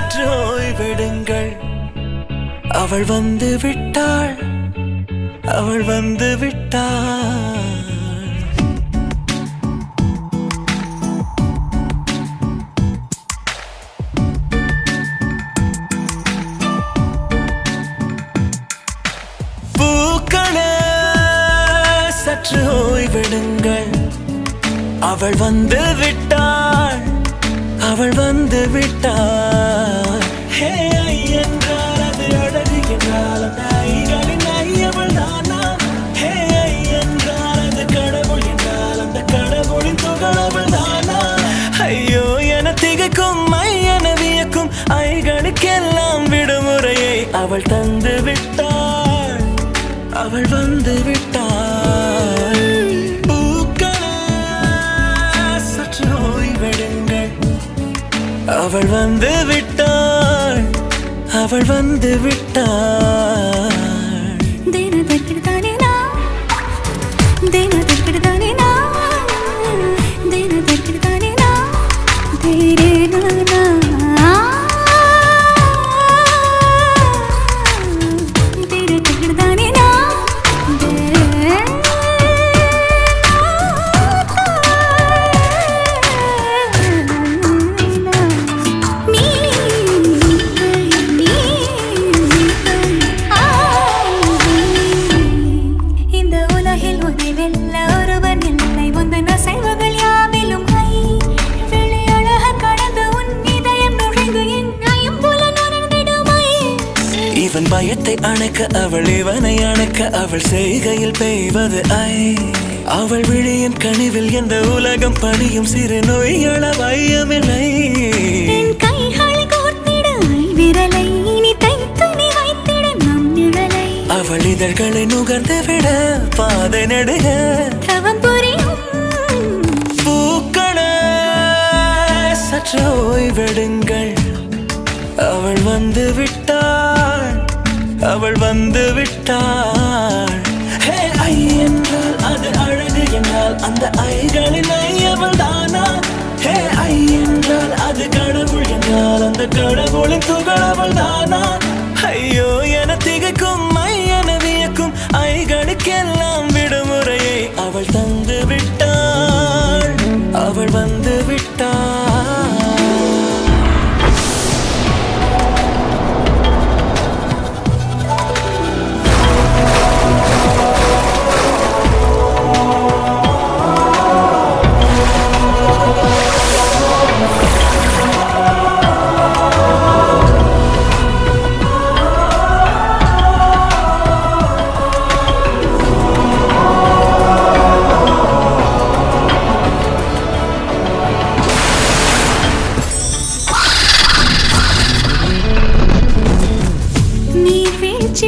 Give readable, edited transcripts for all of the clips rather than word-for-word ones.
சற்று ஓய்வெடுங்கள். அவள் வந்து விட்டாள், அவள் வந்து விட்டாள். பூக்களே சற்று ஓய்வெடுங்கள். அவள் வந்து விட்டாள், அவள் வந்து விட்டாள். ஹே ஐ என்றால் அது அழகு என்றால் அந்த ஐகளின் ஐ அவள் தானா? ஹே ஐ என்றால் அது கடவுள் என்றால் அந்த கடவுளின் துகள் அவள் தானா? ஐயோ என திகைக்கும் ஐ என வியக்கும் ஐகளுக்கெல்லாம் விடுமுறையை அவள் தந்து விட்டாள், அவள் வந்து விட்டாள். அவள் வந்து விட்டாள், அவள் வந்து விட்டாள். இவன் பயத்தை அணைக்க அவள் இவனை அணைக்க அவள் செய்கையில் பெய்வது ஐ. அவள் விழியின் கனிவில் எந்த உலகம் பணியும் சிறு நோய்கள வையமில்லை. அவள் இதழ்களை நுகர்ந்து விட பாதை நடுக பூக்களே சற்று ஓய்வெடுங்கள். அவள் வந்து விட்டாள், அவள் வந்து விட்டாள். ஹே ஐ என்றால் அது அழகு என்றால் அந்த ஐகளின் ஐ அவள் தானா? ஹே ஐ என்றால் அது கடவுள் என்றால் அந்த கடவுளின் துகள் அவள் தானா? ஐயோ என திகைக்கும் ஐ என வியக்கும் ஐகளுக்கெல்லாம் விடுமுறையை அவள் தந்து விட்டாள், அவள் வந்து விட்டாள்.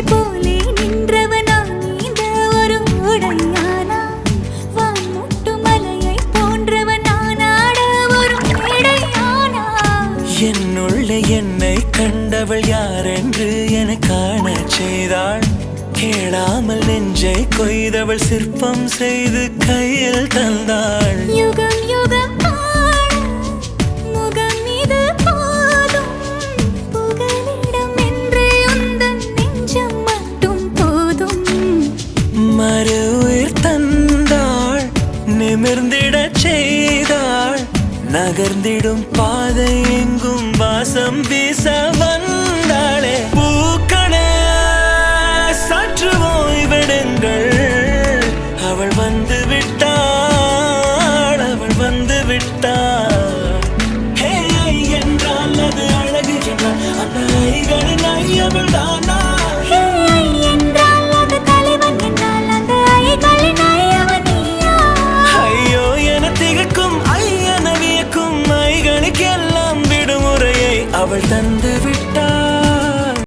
போலே நின்றவனா நீந்த ஒரு உடையானா? வான்முட்டு மலையை போன்றவனானாட ஒரு மேடையானா? என்னுள்ள என்னை கண்டவள் யாரென்று என காண செய்தாள். கேளாமல் நெஞ்சை கொய்தவள் சிற்பம் செய்து கையில் தந்தாள். யுகம் யுகம் நிமிர்ந்திடச் செய்தாள். நகர்ந்திடும் பாதை எங்கும் வாசம் வீச வந்தாளே.